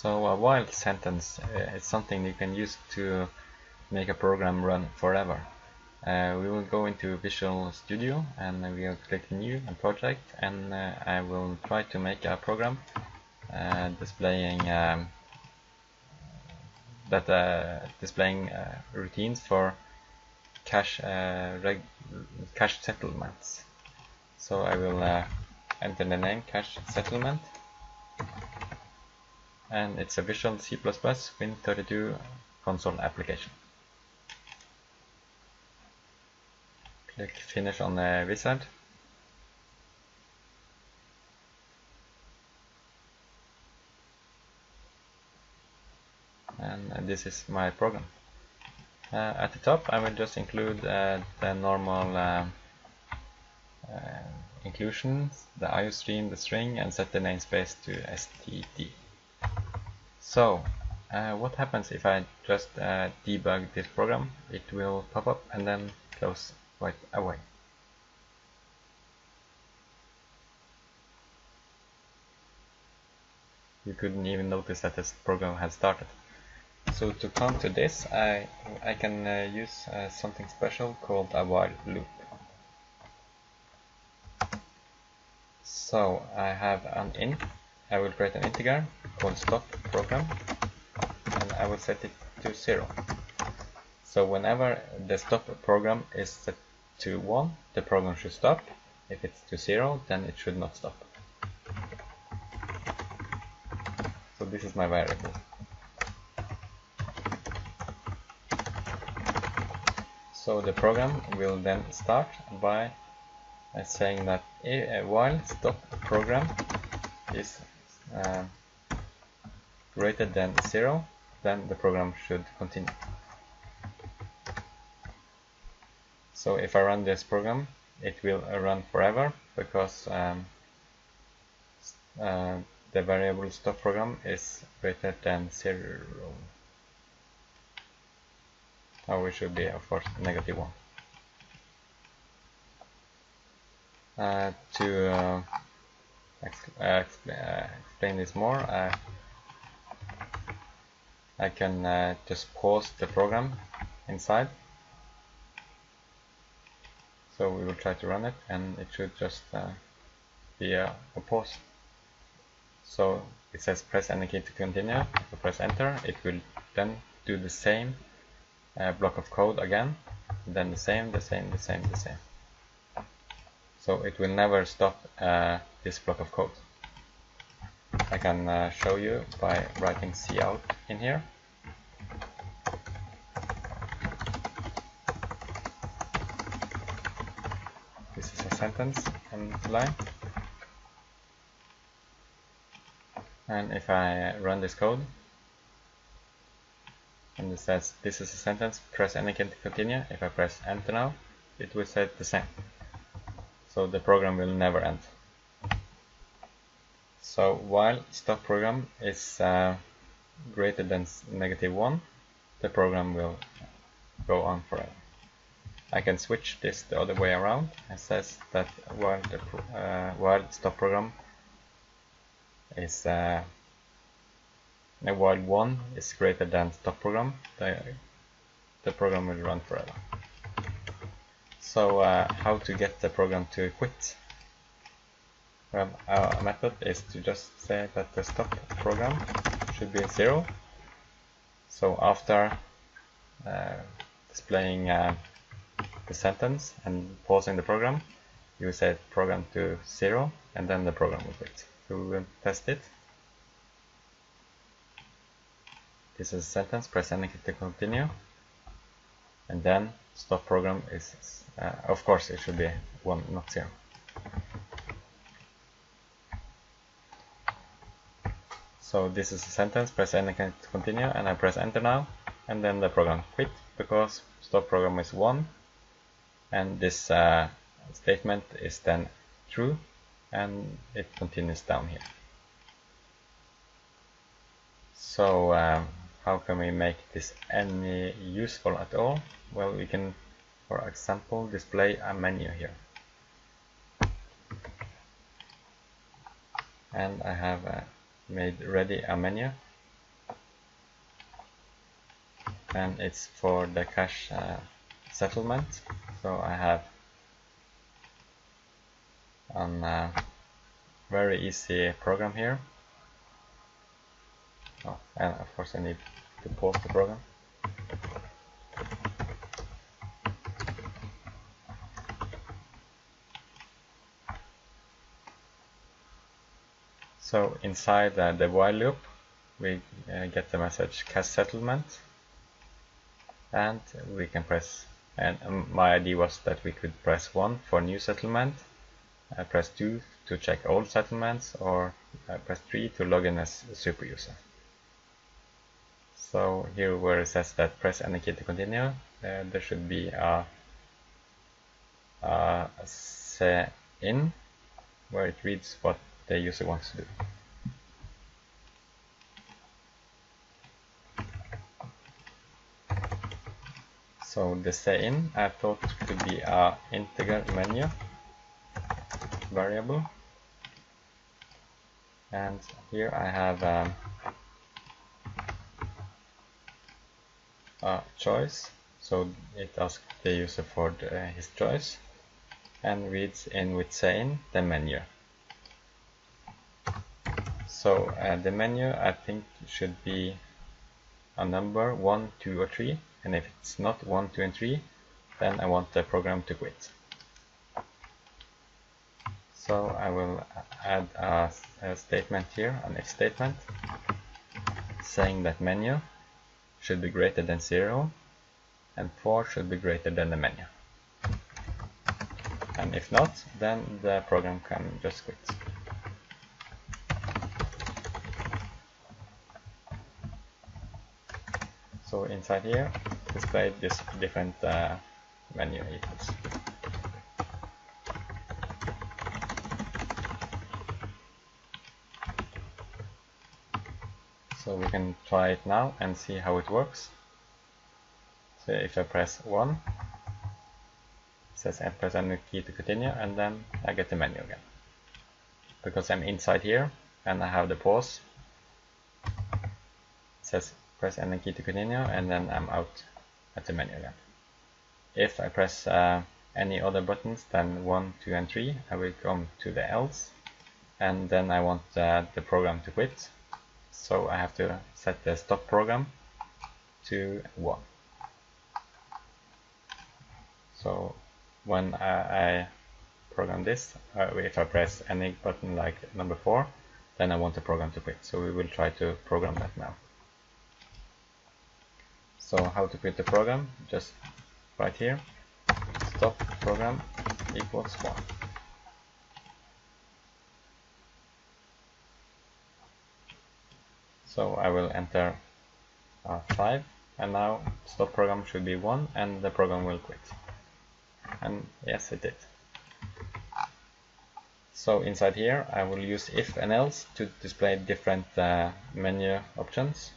So a while sentence is something you can use to make a program run forever. We will go into Visual Studio and we will click New and Project, and I will try to make a program displaying routines for cache settlements. So I will enter the name cache settlement, and it's a Visual C++ Win32 console application. Click Finish on the wizard. And this is my program. At the top I will just include the normal inclusions, the IOStream, the string, and set the namespace to std. So what happens if I just debug this program? It will pop up and then close right away. You couldn't even notice that this program had started. So to counter this, I can use something special called a while loop. So I have an int. I will create an integer called stop program, and I will set it to 0. So whenever the stop program is set to 1, the program should stop. If it's to 0, then it should not stop. So this is my variable. So the program will then start by saying that while stop program is greater than 0, then the program should continue. So if I run this program, it will run forever because the variable stop program is greater than 0. Now it should be, of course, -1. To explain this more, I can just pause the program inside. So we will try to run it, and it should just be a pause. So it says press any key to continue. If I press enter, it will then do the same block of code again, then the same. So it will never stop this block of code. I can show you by writing cout in here. This is a sentence and line. And if I run this code, and it says this is a sentence, press any key to continue. If I press enter now, it will say the same. So the program will never end. So while stop program is greater than -1, the program will go on forever. I can switch this the other way around. It says that while stop program is while 1 is greater than stop program, the program will run forever. So how to get the program to quit? Well, our method is to just say that the stop program should be 0. So after displaying the sentence and pausing the program, you set program to 0, and then the program will quit. So we will test it. This is a sentence, press any key to continue, and then stop program is, of course it should be 1, not 0. So this is a sentence, press any key to continue, and I press enter now, and then the program quit because stop program is 1, and this statement is then true, and it continues down here. So how can we make this any useful at all? Well, we can, for example, display a menu here. And I have made ready a menu and it's for the cache settlement. So I have a very easy program here. Oh, and of course I need to pause the program. So inside the while loop, we get the message cache settlement, and we can press, and my idea was that we could press 1 for new settlement, press 2 to check old settlements, or press 3 to log in as a super user. So here where it says that press any key to continue, there should be a say in where it reads what the user wants to do. So the say in I thought could be a integer menu variable, and here I have a choice, so it asks the user for his choice and reads in with say in the menu. So the menu I think should be a number 1, 2 or 3, and if it's not 1, 2 and 3, then I want the program to quit. So I will add a statement here, an if statement, saying that menu should be greater than 0 and 4 should be greater than the menu. And if not, then the program can just quit. So inside here, display this different menu equals. So we can try it now and see how it works. So if I press 1, it says I press any key to continue, and then I get the menu again. Because I'm inside here and I have the pause, it says press any key to continue, and then I'm out at the menu again. If I press any other buttons than 1, 2 and 3, I will come to the else, and then I want the program to quit. So I have to set the stop program to 1. So when I program this, if I press any button like number 4, then I want the program to quit. So we will try to program that now. So how to quit the program? Just right here, stop program equals 1. So I will enter 5, and now stop program should be 1 and the program will quit. And yes, it did. So inside here I will use if and else to display different menu options.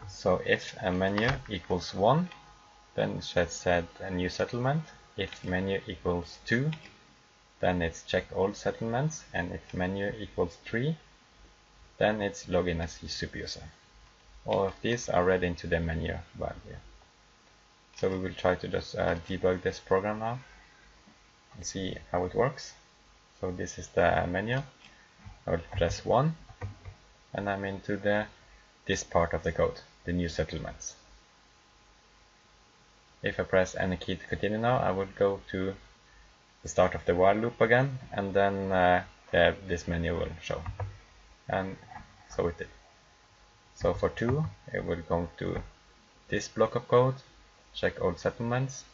So if a menu equals 1, then it should set a new settlement. If menu equals 2, then it's check old settlements, and if menu equals 3, then it's login as a super user. All of these are read into the menu value. So we will try to just debug this program now and see how it works. So this is the menu. I will press 1 and I'm into this part of the code, the new settlements. If I press any key to continue now, I would go to the start of the while loop again, and then this menu will show. And so it did. So for 2, it will go to this block of code, check old settlements,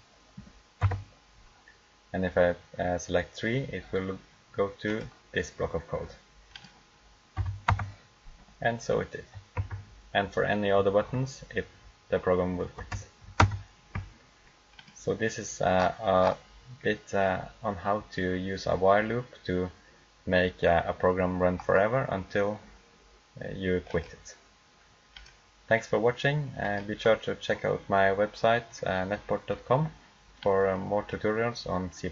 and if I select 3, it will go to this block of code. And so it did. And for any other buttons, the program will quit. So this is a bit on how to use a while loop to make a program run forever until you quit it. Thanks for watching, and be sure to check out my website netport.com for more tutorials on C++.